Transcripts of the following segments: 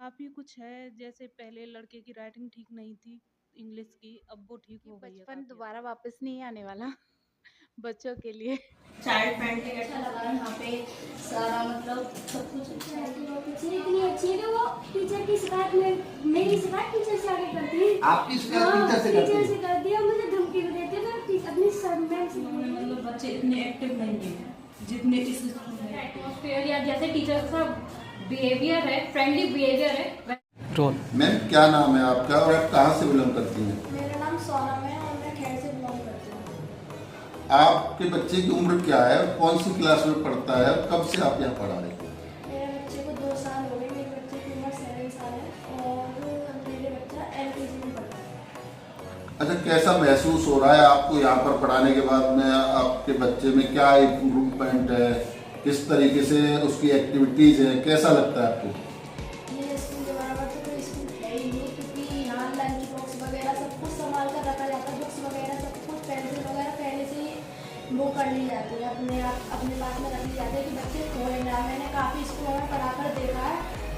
काफ़ी कुछ है, जैसे पहले लड़के की राइटिंग ठीक नहीं थी, इंग्लिश की, अब वो ठीक कि हो गई है बचपन काफ़ी हद दोबारा तक। वापस नहीं आने वाला बच्चों के लिए। चाइल्ड फ्रेंडली अच्छा लगा यहाँ पे सारा मतलब सब कुछ अच्छा है। टीचर इतनी अच्छी है कि वो टीचर की शिकायत में मेरी शिकायत टीचर से आगे करती है। आपकी शिकायत टीचर से करती टीचर है? से करती है, मुझे धमकी भी देते हैं अपनी सर मैम से। मतलब बच्चे इतने एक्टिव नहीं है जितने इस स्कूल में एटमॉस्फेयर या जैसे टीचर का बिहेवियर है, फ्रेंडली बिहेवियर है। मैम क्या नाम है आपका और आप कहाँ से बिलोंग करती हैं? मेरा नाम सोनम है और मैं खैर से बिलोंग करती हूँ। आपके बच्चे की उम्र क्या है और कौन सी क्लास में पढ़ता है और कब से आप यहाँ पढ़ा रहे हैं? मेरे बच्चे को 2 साल हो गए। मेरे बच्चे की उम्र 7 साल है और मेरे बच्चा LKG में पढ़ता है। अच्छा, कैसा महसूस हो रहा है आपको यहाँ पर पढ़ाने के बाद में? आपके बच्चे में क्या इम्प्रूवमेंट है, किस तरीके से उसकी एक्टिविटीज़ है, कैसा लगता है आपको? ये स्कूल के बराबर तो कोई स्कूल है ही नहीं, क्योंकि यहाँ लंच बॉक्स वगैरह सब कुछ संभाल कर रखा जाता है। बुक्स वगैरह सब कुछ पेंसिल वगैरह पहले से ही वो कर ली जाती है, अपने पास में रख ली जाती है कि बच्चे खोए ना। मैंने काफ़ी स्कूलों में पढ़ा कर देखा है,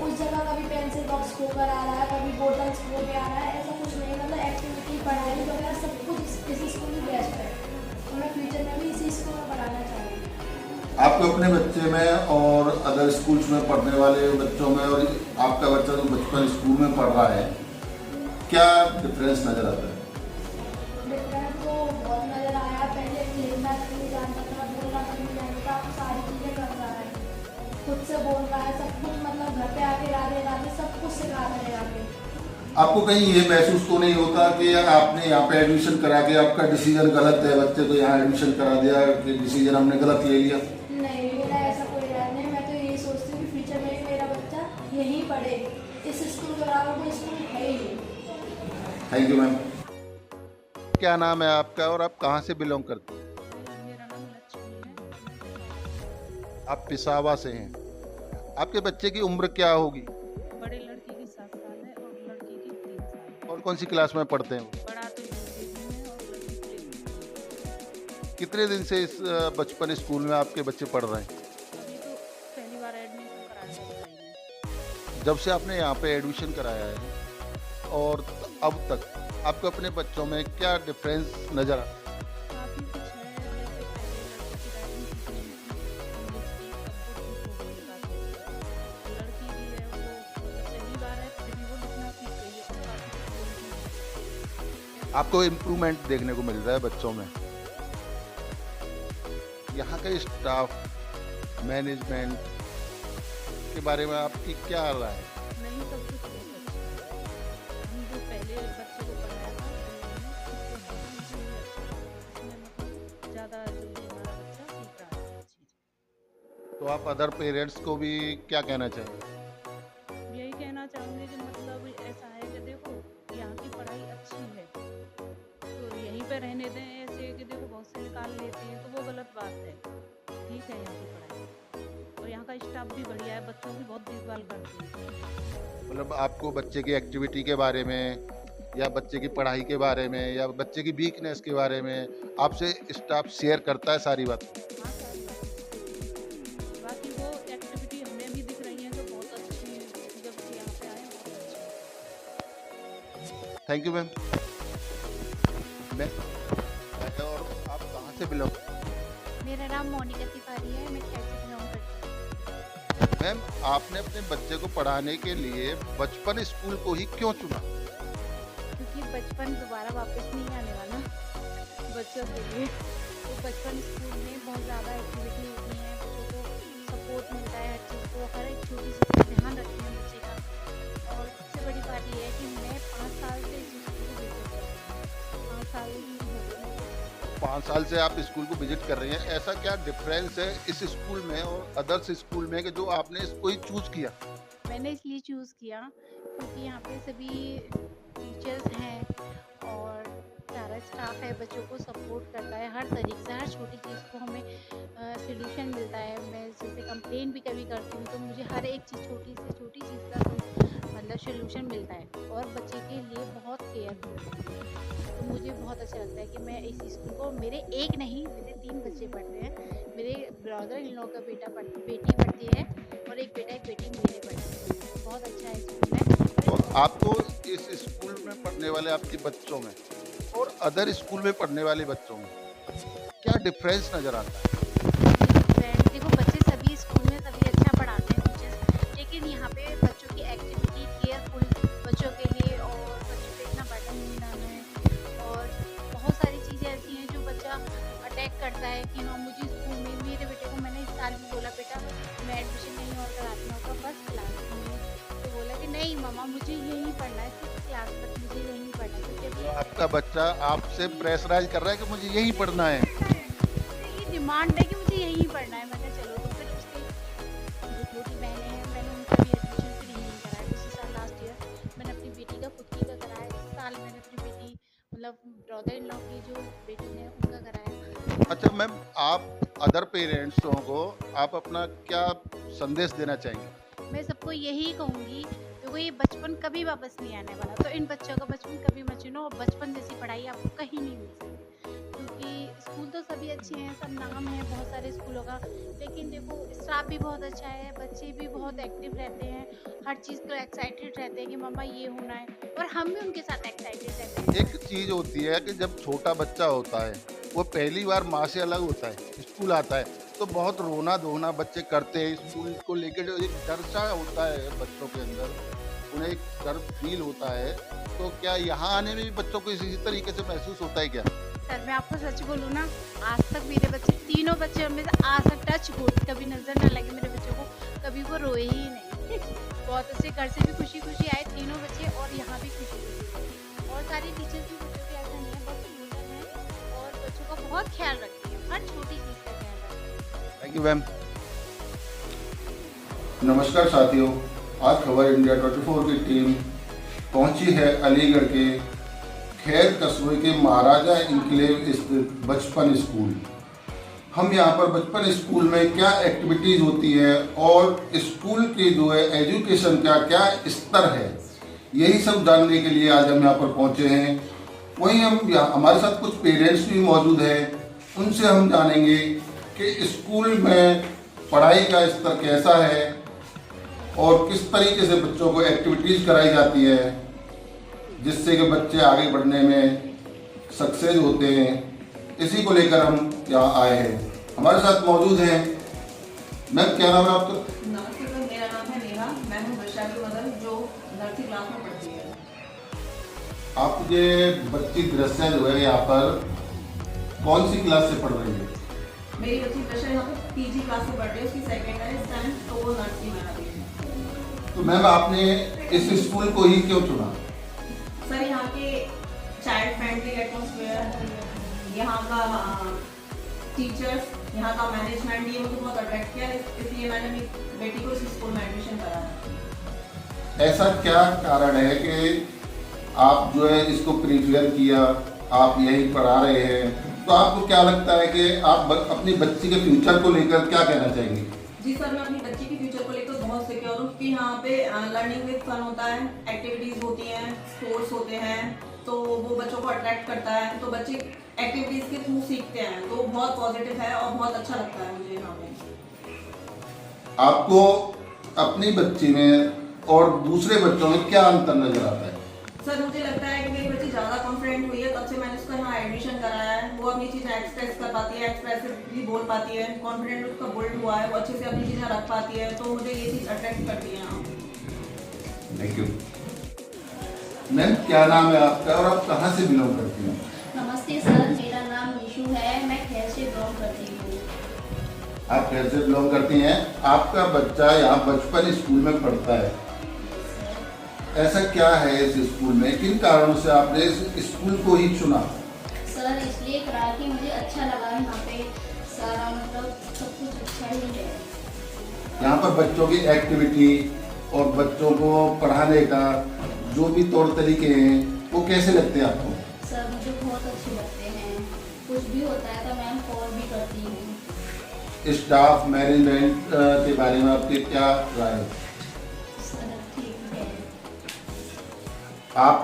उस जगह कभी पेंसिल बॉक्स खोकर आ रहा है, कभी बोटल्स खो के आ रहा है, ऐसा कुछ नहीं। मतलब एक्टिविटी पढ़ाई वगैरह सब कुछ इसी स्कूल में बेस्ट है, तो मैं फ्यूचर में भी इसी स्कूल में पढ़ाना चाहूँगी। आपको अपने बच्चे में और अदर स्कूल्स में पढ़ने वाले बच्चों में और आपका बच्चा जो बचपन स्कूल में पढ़ रहा है, क्या डिफरेंस नज़र आता है? डिफरेंस तो बहुत नज़र आया। पहले लिखना तक नहीं जानता था, बोलना तक नहीं जानता था, अब सारी चीज़ें कर रहा है, खुद से बोल रहा है, सब कुछ। मतलब घर पे आके राधे राधे सब कुछ सिखा रहे हैं आगे। आपको कहीं ये महसूस तो नहीं होता कि आपने यहाँ पे एडमिशन करा के आपका डिसीजन गलत है, बच्चे को यहाँ एडमिशन करा दिया कि डिसीजन हमने गलत ले लिया? नहीं, मेरा ऐसा कोई इरादा नहीं। मैं तो यही सोचती हूँ कि फ्यूचर में मेरा बच्चा यहीं पढ़े, इस स्कूल के बराबर कोई स्कूल है ही नहीं। Thank you ma'am. क्या नाम है आपका और आप कहाँ से बिलोंग करते हैं? मेरा नाम लक्ष्मी है। आप पिसावा से हैं। आपके बच्चे की उम्र क्या होगी? बड़े लड़के की 7 साल है और लड़की की 3 साल है। और कौन सी क्लास में पढ़ते हैं वो? बड़ा तो यूकेजी में है और लड़की प्ले में। कितने दिन से इस बचपन स्कूल में आपके बच्चे पढ़ रहे हैं? अभी तो पहली बार एडमिशन कराया है जुलाई में। जब से आपने यहाँ पे एडमिशन कराया है और अब तक आपको अपने बच्चों में क्या डिफरेंस नज़र आ? काफ़ी कुछ है, जैसे पहले लड़के की राइटिंग ठीक नहीं थी, इंग्लिश की, अब वो ठीक हो गई है काफ़ी हद तक। लड़की भी है, वो मतलब पहली बार है, फिर भी वो लिखना सीख गई है और काफ़ी कुछ बोलती है। आपको इम्प्रूवमेंट देखने को मिल रहा है बच्चों में? यहाँ का स्टाफ मैनेजमेंट के बारे में आपकी क्या राय है? नहीं, सब कुछ बहुत अच्छा है। हम जो पहले बच्चे को पढ़ाया था उससे बहुत ही अच्छा है। इसमें मतलब ज़्यादा जल्दी हमारा बच्चा सीख रहा है हर चीज़। तो आप अदर पेरेंट्स को भी क्या कहना चाहेंगे? यही कहना चाहूँगी कि मतलब ऐसा है कि देखो, यहाँ की पढ़ाई अच्छी है, तो यहीं पे रहने दें। ऐसे कि देखो बहुत से निकाल लेते हैं, तो वो गलत बात है। ठीक है यहाँ की पढ़ाई, और यहाँ का स्टाफ भी बढ़िया है, बच्चों की बहुत देखभाल करते हैं। मतलब आपको बच्चे की एक्टिविटी के बारे में या बच्चे की पढ़ाई के बारे में या बच्चे की वीकनेस के बारे में आपसे स्टाफ शेयर करता है सारी बात? हाँ, सारी बात। बाकी वो एक्टिविटी हमें भी दिख रही हैं जो बहुत अच्छी, जब से यहाँ पे आए हैं बहुत अच्छी। Thank you ma'am. मैं और आप कहाँ से बिलोंग? मेरा नाम मोनिका तिवारी है, मैं खैर से बिलोंग करती हूँ। मैम, आपने अपने बच्चे को पढ़ाने के लिए बचपन स्कूल को ही क्यों चुना? क्योंकि बचपन दोबारा वापस नहीं आने वाला बच्चों के लिए। तो बचपन स्कूल में बहुत ज़्यादा एक्टिविटी होती हैं, बच्चों को सपोर्ट मिलता है, हर चीज़ को, हर एक छोटी सी चीज़ ध्यान रखते हैं बच्चे का। और सबसे बड़ी बात ये है कि मैं 5 साल से इस स्कूल को विजिट कर रही हूँ। 5 साल ही हो गए मुझे। 5 साल से आप स्कूल को विजिट कर रही हैं, ऐसा क्या डिफरेंस है इस स्कूल में और अदर्स स्कूल में कि जो आपने इसको ही चूज किया? मैंने इसलिए चूज़ किया क्योंकि यहाँ पे सभी टीचर्स हैं और सारा स्टाफ है, बच्चों को सपोर्ट करता है हर तरीके से। हर छोटी चीज़ को हमें सॉल्यूशन मिलता है। मैं जैसे कंप्लेन भी कभी करती हूँ तो मुझे हर एक चीज़, छोटी से छोटी चीज़ का मतलब सॉल्यूशन मिलता है और बच्चे के लिए बहुत केयरफुल है। तो मुझे बहुत अच्छा लगता है कि मैं इस स्कूल को, मेरे एक नहीं, मेरे 3 बच्चे पढ़ते हैं। मेरे ब्रदर इन लॉ का बेटी पढ़ती है और एक बेटा एक बेटी मेरे पढ़ते हैं। बहुत अच्छा है स्कूल है। आपको इस स्कूल में पढ़ने वाले आपके बच्चों में और अदर स्कूल में पढ़ने वाले बच्चों में क्या डिफरेंस नज़र आता है? फ्रेंड देखो, बच्चे सभी स्कूल में सभी अच्छा पढ़ाते हैं टीचर्स, लेकिन यहाँ पे बच्चों की एक्टिविटी केयरफुल बच्चों के लिए, और बच्चों पे इतना बर्डन नहीं डालना है। और बहुत सारी चीज़ें ऐसी हैं जो बच्चा अटैक करता है कि हाँ मुझे स्कूल में, मेरे बेटे को मैंने इस साल भी बोला बेटा मैं एडमिशन नहीं और कराती हूँ आपका फर्स्ट क्लास में, तो बोला कि नहीं मम्मा मुझे यहीं पढ़ना है, 6th क्लास तक मुझे यहीं पढ़ना है, क्योंकि तो अभी आपका बच्चा आपसे प्रेशराइज कर रहा है कि मुझे यही पढ़ना है। ये डिमांड है कि मुझे यहीं पढ़ना है। मैंने चलो, तो फिर उसके जो छोटी बहनें हैं मैंने उनका भी एडमिशन फिर यहीं कराया। पिछले साल लास्ट ईयर मैंने अपनी बेटी का खुद की का कराया, इस साल मैंने अपनी बेटी मतलब ब्रदर इन लॉ की जो बेटी है उनका कराया। अच्छा मैम, आप अदर पेरेंट्सों को आप अपना क्या संदेश देना चाहेंगे? मैं सबको यही कहूँगी, देखो ये बचपन कभी वापस नहीं आने वाला, तो इन बच्चों का बचपन कभी मत छीनो, और बचपन जैसी पढ़ाई आपको कहीं नहीं मिल सकती, क्योंकि स्कूल तो सभी अच्छे हैं, सब नाम है बहुत सारे स्कूलों का, लेकिन देखो स्टाफ भी बहुत अच्छा है, बच्चे भी बहुत एक्टिव रहते हैं, हर चीज़ को एक्साइटेड रहते हैं कि मम्मा ये होना है, और हम भी उनके साथ एक्साइटेड रहते हैं। एक चीज़ होती है कि जब छोटा बच्चा होता है वो पहली बार माँ से अलग होता है, स्कूल आता है तो बहुत रोना धोना बच्चे करते हैं। स्कूल को लेकर जो एक डर सा होता है बच्चों के अंदर, उन्हें एक डर फील होता है। तो क्या यहाँ आने में भी बच्चों को इसी तरीके से महसूस होता है क्या? सर मैं आपको सच बोलूँ ना, आज तक मेरे बच्चे, तीनों बच्चे में से आज तक टच वुड कभी नजर ना लगे मेरे बच्चों को, कभी वो रोए ही नहीं। बहुत अच्छे घर से भी खुशी खुशी आए तीनों बच्चे, और यहाँ भी खुशी खुशी, और सारी टीचर्स भी बच्चों के ऐसा नहीं है, बहुत सुंदर हैं और बच्चों का बहुत ख्याल रखती हैं, हर छोटी चीज़ का ख्याल रखती हैं। Thank you ma'am. नमस्कार साथियों, आज खबर इंडिया 24 की टीम पहुंची है अलीगढ़ के खैर कस्बे के महाराजा इनकलेव स्थित बचपन स्कूल। हम यहाँ पर बचपन स्कूल में क्या एक्टिविटीज़ होती है और स्कूल की जो है एजुकेशन का क्या स्तर है, यही सब जानने के लिए आज हम यहाँ पर पहुँचे हैं। वहीं हमारे साथ कुछ पेरेंट्स भी मौजूद हैं, उनसे हम जानेंगे कि स्कूल में पढ़ाई का स्तर कैसा है और किस तरीके से बच्चों को एक्टिविटीज़ कराई जाती है जिससे कि बच्चे आगे बढ़ने में सक्सेस होते हैं। इसी को लेकर हम यहाँ आए हैं। हमारे साथ मौजूद हैं मैम, क्या नाम है आपका? नमस्ते सर, मेरा नाम है नेहा, मैं हूँ वर्षा की मदर जो नर्सरी क्लास में पढ़ती है। आप ये बच्ची दृश्य जो है यहाँ पर कौन सी क्लास से पढ़ रही है? मेरी बच्ची वर्षा यहाँ पे पीजी क्लास में पढ़ रही है, उसकी सेकेंड है इस टाइम, तो वो नर्सरी में आ रही है। तो मैम आपने इस स्कूल को ही क्यों चुना? सर यहाँ के चाइल्ड फ्रेंडली एटमोसफेयर, यहाँ का टीचर्स, यहाँ का मैनेजमेंट, ये मुझे बहुत अट्रैक्ट किया, इसलिए मैंने अपनी बेटी को इस स्कूल में एडमिशन कराया। ऐसा क्या कारण है कि आप जो है इसको प्रीफेयर किया, आप यही पढ़ा रहे हैं? तो आपको क्या लगता है कि आप अपनी बच्ची के फ्यूचर को लेकर क्या कहना चाहेंगे? जी सर, मैं अपनी बच्ची के फ्यूचर को लेकर बहुत सिक्योर हूँ कि यहाँ पे लर्निंग विद फन होता है, एक्टिविटीज़ होती हैं, स्पोर्ट्स होते हैं, तो वो बच्चों को अट्रैक्ट करता है, तो बच्चे एक्टिविटीज़ के थ्रू सीखते हैं, तो बहुत पॉजिटिव है और बहुत अच्छा लगता है मुझे यहाँ पे। आपको अपनी बच्ची में और दूसरे बच्चों में क्या अंतर नजर आता है? सर मुझे लगता है कि मेरी बच्ची ज़्यादा कॉन्फिडेंट हुई है, तब से मैंने उसका यहाँ एडमिशन कराया है। वो अपनी चीज़ें एक्सप्रेस कर पाती है, एक्सप्रेसिवली बोल पाती है, कॉन्फिडेंट उसका बिल्ड हुआ है, वो अच्छे से अपनी चीज़ें रख पाती है, तो मुझे ये चीज़ अट्रैक्ट करती है यहाँ। थैंक यू मैम, क्या नाम है आपका और आप कहाँ से बिलोंग करती हैं? नमस्ते सर, मेरा नाम निशु है, मैं खैर से बिलोंग करती हूँ। आप खैर से बिलोंग करती हैं। आपका बच्चा यहाँ बचपन स्कूल में पढ़ता है, ऐसा क्या है इस स्कूल में, किन कारणों से आपने इस स्कूल को ही चुना? सर इसलिए करा कि मुझे अच्छा लगा, यहाँ पे सारा मतलब सब कुछ अच्छा ही है। यहाँ पर बच्चों की एक्टिविटी और बच्चों को पढ़ाने का जो भी तौर तरीके हैं वो कैसे लगते हैं आपको? सर मुझे बहुत अच्छे लगते हैं, कुछ भी होता है तो मैं कॉल भी करती हूँ। स्टाफ मैनेजमेंट के बारे में आपके क्या राय है? सर ठीक है। आप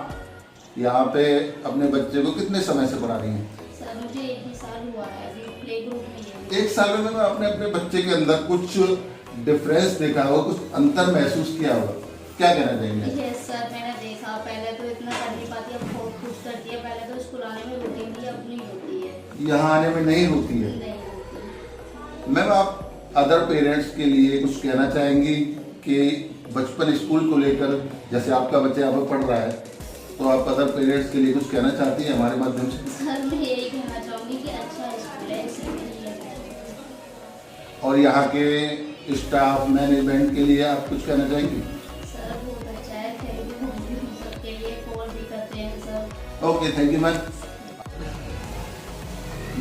यहाँ पे अपने बच्चे को कितने समय से पढ़ा रही हैं? सर मुझे 1 ही साल हुआ है, अभी प्ले ग्रुप में ही है। 1 साल में आपने अपने बच्चे के अंदर कुछ डिफरेंस देखा होगा, कुछ अंतर महसूस किया होगा? क्या कहना चाहेंगे? यस सर, मैंने देखा पहले तो इतना कर नहीं पाती, अब बहुत खुश करती है। पहले तो स्कूल आने में रोती भी अपनी होती है, यहाँ आने में नहीं रोती है। नहीं होती। मैम आप अदर पेरेंट्स के लिए कुछ कहना चाहेंगी कि बचपन स्कूल को लेकर, जैसे आपका बच्चा यहाँ पर पढ़ रहा है, तो आप अदर पेरेंट्स के लिए कुछ कहना चाहती हैं हमारे माध्यम से? सर मैं यही कहना चाहूँगी कि अच्छा स्कूल है, इससे मेरी ये है। और यहाँ के स्टाफ मैनेजमेंट के लिए आप कुछ कहना चाहेंगी? सर बहुत अच्छा है, थैंक यू सबके लिए, कॉल भी करते हैं sir. Okay, thank you ma'am.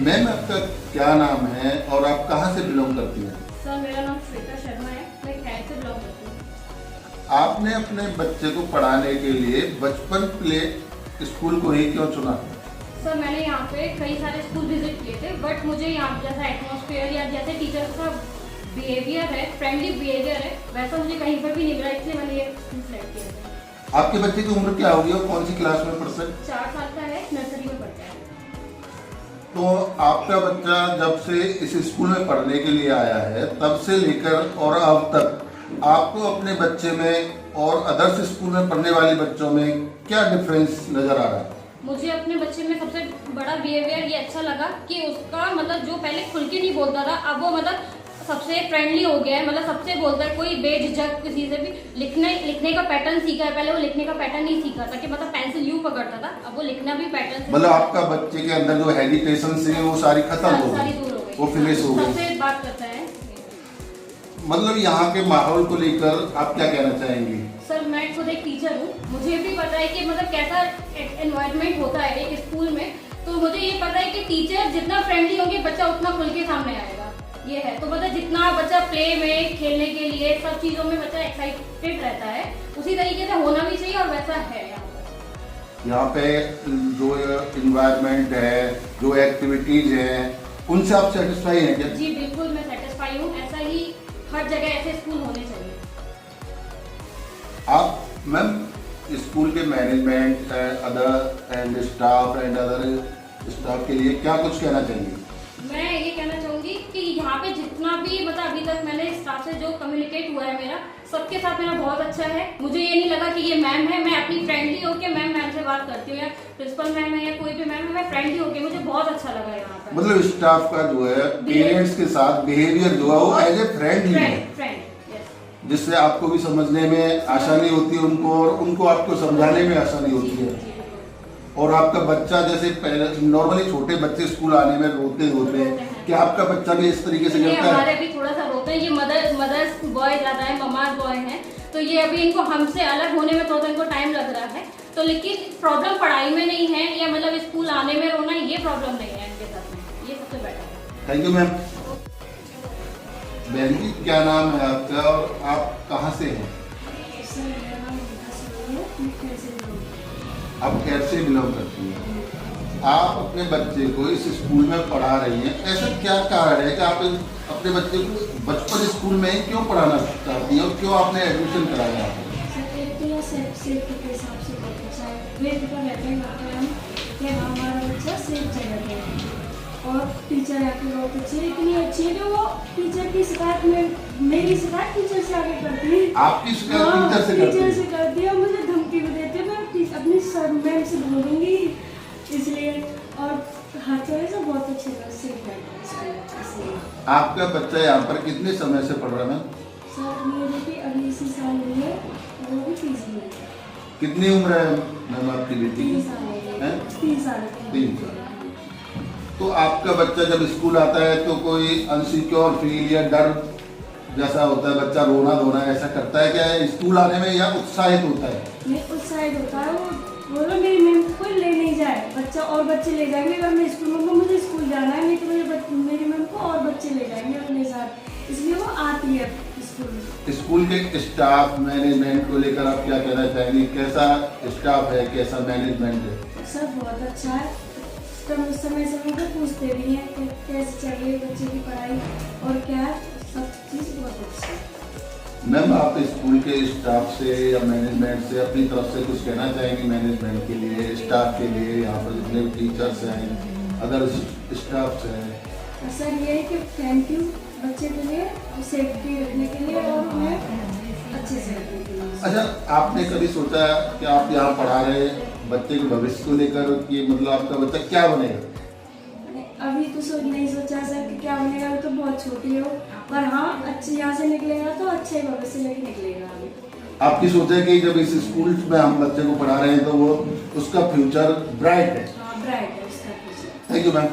Ma'am आपका क्या नाम है और आप कहाँ से बिलोंग करती हैं? सर मेरा नाम श्वेता शर्मा है, मैं खैर से बिलोंग करती हूँ। आपने अपने बच्चे को पढ़ाने के लिए बचपन प्ले स्कूल को ही क्यों चुना? सर मैंने यहाँ पे कई सारे स्कूल विजिट किए थे, बट मुझे यहाँ जैसा एटमॉस्फेयर या जैसे टीचर का बिहेवियर है, फ्रेंडली बिहेवियर है, वैसा मुझे कहीं पर भी नहीं मिला, इसलिए मैंने ये स्कूल सेलेक्ट किया था। आपके बच्चे की उम्र क्या होगी और कौन सी क्लास में पढ़ता है? 4 साल का है, नर्सरी में पढ़ता है। तो आपका बच्चा जब से इस स्कूल में पढ़ने के लिए आया है, तब से लेकर और अब तक आपको अपने बच्चे में और अदर्स स्कूल में पढ़ने वाले बच्चों में क्या डिफरेंस नजर आ रहा है? मुझे अपने बच्चे में सबसे बड़ा बिहेवियर ये अच्छा लगा कि उसका मतलब जो पहले खुल के नहीं बोलता था, अब वो मतलब सबसे फ्रेंडली हो गया है, मतलब सबसे बोलता है, कोई बेझिझक किसी से भी। लिखने का पैटर्न सीखा है, पहले वो लिखने का पैटर्न नहीं सीखा था कि मतलब पेंसिल यूं पकड़ता था, अब वो लिखना भी पैटर्न से। मतलब आपका बच्चे के अंदर जो हेजिटेशन से वो सारी खत्म हो सारी गई, दूर हो गई, वो फिनिश हो गई। सबसे बात करता है। मतलब यहाँ के माहौल को लेकर आप क्या कहना चाहेंगी? सर मैं खुद एक टीचर हूँ, मुझे भी पता है कि मतलब कैसा एनवायरनमेंट होता है एक स्कूल में, तो मुझे ये पता है कि टीचर जितना फ्रेंडली होंगे बच्चा उतना खुल के सामने आएगा। ये है तो मतलब जितना बच्चा प्ले में, खेलने के लिए सब चीज़ों में बच्चा एक्साइटेड रहता है, उसी तरीके से होना भी चाहिए और वैसा है यहाँ पे जो इन्वायरमेंट है, जो एक्टिविटीज हैं, उनसे आप सेटिस्फाई हैं क्या? जी बिल्कुल मैं सेटिस्फाई हूँ, ऐसा ही हर जगह ऐसे स्कूल होने चाहिए। आप मैम स्कूल के management other and staff and other staff के लिए क्या कुछ कहना चाहिए? मैं ये कहना चाहूँगी कि यहाँ पे जितना भी मतलब अभी तक मैंने स्टाफ से जो कम्युनिकेट हुआ है मेरा, सबके साथ मेरा बहुत अच्छा है। मुझे ये नहीं लगा कि ये मैम है, मैं अपनी फ्रेंडली होकर मैम से बात करती हूँ, या प्रिंसिपल मैम है या कोई भी मैम है, मैं फ्रेंडली होकर, मुझे बहुत अच्छा लगा यहाँ पर। मतलब स्टाफ का जो है पेरेंट्स के साथ बिहेवियर जो है वो एज ए फ्रेंड ही है, जिससे आपको भी समझने में आसानी होती है उनको, और उनको आपको समझाने में आसानी होती है। और आपका बच्चा जैसे पहले नॉर्मली छोटे बच्चे स्कूल आने में रोते हैं, क्या आपका बच्चा भी इस तरीके से करता है? हमारे भी थोड़ा सा रोते हैं, ये मदर्स बॉय ज़्यादा है, ममाज बॉय हैं, तो ये अभी इनको हमसे अलग होने में थोड़ा इनको टाइम लग रहा है। तो लेकिन प्रॉब्लम पढ़ाई में नहीं है, या मतलब स्कूल आने में रोना, ये प्रॉब्लम नहीं है इनके साथ में, ये सबसे बेटर है। Thank you ma'am. बहन जी क्या नाम है आपका और आप कहाँ से हैं? सर मेरा नाम विकास है, मैं खैर से बिलोंग करती हूँ। आप खैर से बिलोंग करती हैं। आप अपने बच्चे को इस स्कूल में पढ़ा रही हैं, ऐसा क्या कारण है कि आप अपने बच्चे को बचपन स्कूल में ही क्यों पढ़ाना चाहती हैं और क्यों आपने एडमिशन कराया? सर एक तो यह सेफ्टी के हिसाब से बहुत अच्छा है, वेट पर रहते हैं हम कि हमारा बच्चा सेफ जगह पे है, और टीचर आपकी बहुत अच्छी है, इतनी अच्छी है कि वो टीचर की शिकायत में मेरी शिकायत टीचर से आगे करती है। आपकी शिकायत टीचर से करती है? टीचर से करती है, और मुझे धमकी भी देती है, मैं अपनी सर मैम से बोलूँगी, इसलिए। और हर तरह से बहुत अच्छे से इसलिए। आपका बच्चा यहाँ पर कितने समय से पढ़ रहा है? सर मेरे भी अगले इसी साल हुई है, वो भी पीजी में। कितनी उम्र है मैम आपकी बेटी की? 3 साल है। 3 साल। 3 साल। तो आपका बच्चा जब स्कूल आता है तो कोई अनसिक्योर फील या डर जैसा होता है, बच्चा रोना धोना ऐसा करता है क्या स्कूल आने में, या उत्साहित होता है? नहीं उत्साहित होता है, वो बोलो मेरी मैम कोई ले नहीं जाए, बच्चा और बच्चे ले जाएंगे अगर मैं स्कूल में, मुझे स्कूल जाना है, नहीं तो मेरी मैम को और बच्चे ले जाएंगे अपने साथ, इसलिए वो आती है स्कूल। स्कूल के स्टाफ मैनेजमेंट को लेकर आप क्या कहना चाहेंगे? कैसा स्टाफ है, कैसा मैनेजमेंट है? सर बहुत अच्छा है, समय पर पूछते भी हैं कि कैसे चाहिए बच्चे की पढ़ाई और क्या, सब चीज़ बहुत अच्छी है। मैम आप स्कूल के स्टाफ से या मैनेजमेंट से अपनी तरफ से कुछ कहना चाहेंगे? मैनेजमेंट के लिए, स्टाफ के लिए, यहाँ पर जितने टीचर्स हैं, अदर स्टाफ्स हैं? सर ये है कि थैंक यू बच्चे के लिए, सेफ्टी रखने के लिए और उन्हें अच्छे से रखने के लिए। अच्छा, आपने कभी सोचा कि आप यहाँ पढ़ा रहे हैं बच्चे के भविष्य को लेकर कि मतलब आपका बच्चा क्या बनेगा? अभी तो नहीं सोचा सर कि क्या बनेगा, अभी तो बहुत छोटी हो, पर हाँ अच्छे यहाँ से निकलेगा तो अच्छे भविष्य लेके निकलेगा। अभी आपकी सोच है कि जब इस स्कूल में हम बच्चे को पढ़ा रहे हैं तो वो उसका फ्यूचर ब्राइट है। हाँ ब्राइट है उसका future. Thank you ma'am.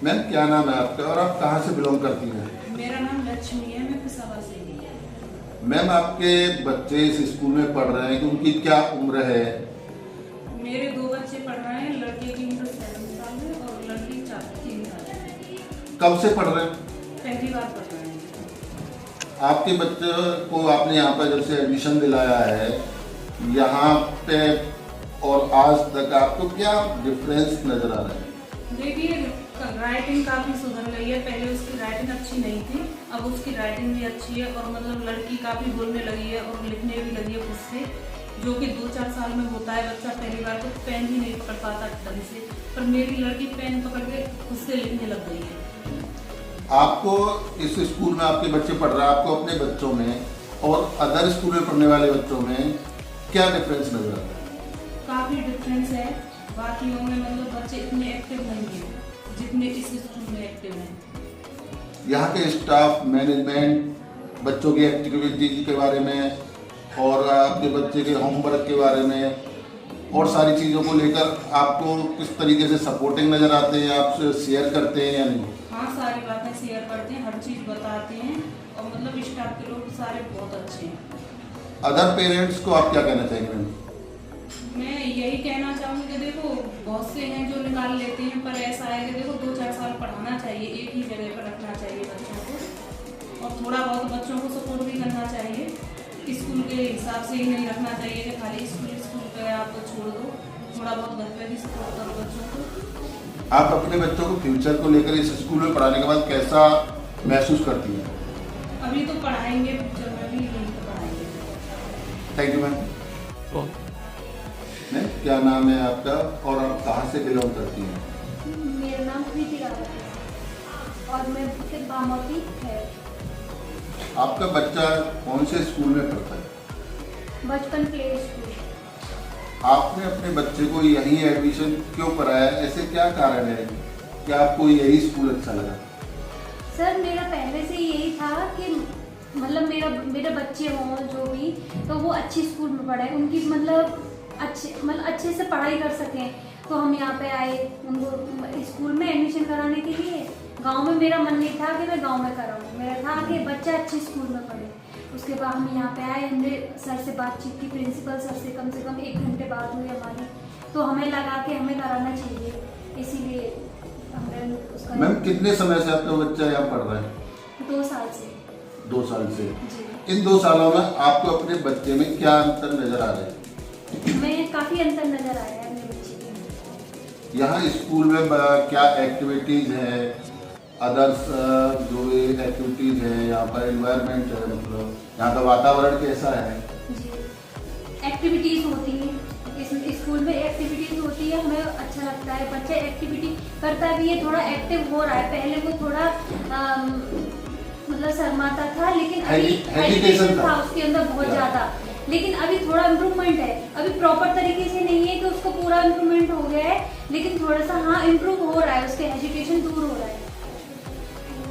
Ma'am क्या नाम है आपका और आप कहाँ से बिलोंग करती हैं? मेरा नाम लक्ष्मी है, मैं पिसावा से हूँ। मैम आपके बच्चे इस स्कूल में पढ़ रहे हैं कि उनकी क्या उम्र है? मेरे 2 बच्चे पढ़ रहे हैं, लड़के की उम्र 7 साल है और लड़की 3 साल है। कब से पढ़ रहे हैं? पहली बार पढ़ रहे हैं। आपके बच्चे को आपने यहाँ पर जब से एडमिशन दिलाया है यहाँ पे और आज तक आपको क्या डिफरेंस नजर आ रहा है? देखिए राइटिंग काफ़ी सुधर गई है, पहले उसकी राइटिंग अच्छी नहीं थी, अब उसकी राइटिंग भी अच्छी है और मतलब लड़की काफ़ी बोलने लगी है और लिखने भी लगी है खुद से, जो कि 2-4 साल में होता है। बच्चा पहली बार तो पेन ही नहीं पकड़ पाता ढंग से, पर मेरी लड़की पेन पकड़ के खुद से लिखने लग गई है। आपको इस स्कूल में आपके बच्चे पढ़ रहे हैं, आपको अपने बच्चों में और अदर स्कूल में पढ़ने वाले बच्चों में क्या डिफरेंस नजर आता है? काफ़ी डिफरेंस है, बाकियों में मतलब बच्चे इतने एक्टिव नहीं हैं जितने इस स्कूल में एक्टिव हैं। यहाँ के स्टाफ, मैनेजमेंट, बच्चों की एक्टिविटी के बारे में और आपके बच्चे के होमवर्क के बारे में और सारी चीज़ों को लेकर आपको किस तरीके से सपोर्टिंग नज़र आते हैं? आप शेयर करते हैं या नहीं? हाँ, सारी बातें शेयर करते हैं, हर चीज़ बताते हैं और मतलब स्टाफ के लोग सारे बहुत अच्छे हैं। अदर पेरेंट्स को आप क्या कहना चाहेंगे मैम? मैं यही कहना चाहूँगी कि देखो बहुत से हैं जो निकाल लेते हैं, पर ऐसा है कि देखो 2-4 साल पढ़ाना चाहिए, एक ही जगह पर रखना चाहिए बच्चों को और थोड़ा बहुत बच्चों को सपोर्ट भी करना चाहिए। स्कूल के हिसाब से ही नहीं रखना चाहिए कि खाली स्कूल पे आप छोड़ दो, थोड़ा बहुत घर पे भी सपोर्ट करो बच्चों को। आप अपने बच्चों को फ्यूचर को लेकर इस स्कूल में पढ़ाने के बाद कैसा महसूस करती हैं? अभी तो पढ़ाएंगे, फ्यूचर में भी यहीं पर पढ़ाएंगे। Thank you ma'am. मैम क्या नाम है आपका और आप कहाँ से बिलोंग करती हैं? मेरा नाम प्रीति रावत है और मैं बामोती है। आपका बच्चा कौन से स्कूल में पढ़ता है? बचपन प्ले स्कूल। आपने अपने बच्चे को यहीं एडमिशन क्यों कराया? ऐसे क्या कारण है कि आपको यही स्कूल अच्छा लगा? सर मेरा पहले से यही था कि मतलब मेरे बच्चे हों जो भी, तो वो अच्छी स्कूल में पढ़े, उनकी मतलब अच्छे से पढ़ाई कर सकें। तो हम यहाँ पे आए उनको स्कूल में एडमिशन कराने के लिए। गांव में मेरा मन नहीं था कि मैं गांव में कराऊँ, मेरा था कि बच्चा अच्छे स्कूल में पढ़े। उसके बाद हम यहाँ पे आए, हमने सर से बातचीत की, प्रिंसिपल सर से कम 1 घंटे बात हुई हमारी, तो हमें लगा कि हमें कराना चाहिए, इसीलिए हमने उसका। मैम कितने समय से आपका बच्चा यहाँ पढ़ रहा है? 2 साल से। 2 साल से। जी। इन 2 सालों में आपको अपने बच्चे में क्या अंतर नजर आ रहा है? मैं काफ़ी अंतर नज़र आया है मेरे बच्चे के। यहाँ स्कूल में क्या एक्टिविटीज़ हैं, अदर्स जो एक्टिविटीज़ हैं, यहाँ पर एनवायरनमेंट है, मतलब यहाँ का वातावरण कैसा है? जी, एक्टिविटीज़ होती हैं इस स्कूल में, एक्टिविटीज़ होती है, हमें अच्छा लगता है। बच्चा एक्टिविटी करता भी है, थोड़ा एक्टिव हो रहा है। पहले वो थोड़ा मतलब शर्माता था, लेकिन अभी एजुकेशन था उसके अंदर बहुत ज़्यादा, लेकिन अभी थोड़ा इम्प्रूवमेंट है। अभी प्रॉपर तरीके से नहीं है कि उसको पूरा इम्प्रूवमेंट हो गया है, लेकिन थोड़ा सा हाँ इम्प्रूव हो रहा है, उसके एजुकेशन दूर हो रहा है।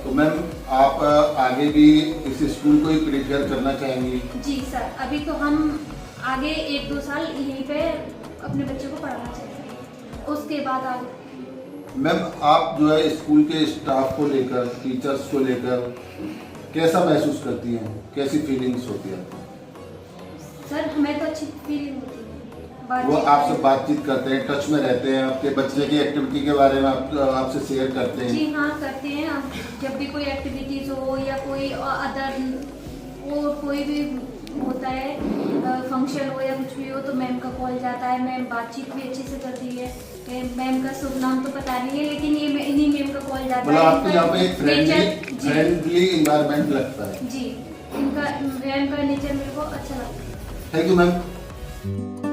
तो मैम आप आगे भी इस स्कूल को ही प्रेफर करना चाहेंगी? जी सर, अभी तो हम आगे 1-2 साल यहीं पे अपने बच्चे को पढ़ाना चाहेंगे, उसके बाद आगे। मैम आप जो है स्कूल के स्टाफ को लेकर, टीचर्स को लेकर कैसा महसूस करती हैं? कैसी फीलिंग्स होती है? सर हमें तो अच्छी फीलिंग होती है। वो आपसे बातचीत करते हैं, टच में रहते हैं, आपके बच्चे की एक्टिविटी के बारे में आपसे शेयर करते हैं? जी हाँ करते हैं। अब जब भी कोई एक्टिविटीज़ हो या कोई अदर और कोई भी होता है, फंक्शन हो या कुछ भी हो, तो मैम का कॉल जाता है। मैम बातचीत भी अच्छे से करती है। मैम का शुभ नाम तो पता नहीं है, लेकिन ये इन्हीं मैम का कॉल जाता है। मतलब आपको यहाँ पे एक फ्रेंडली एनवायरनमेंट लगता है? जी, इनका मैम का नेचर मेरे को अच्छा लगता है। Thank you ma'am.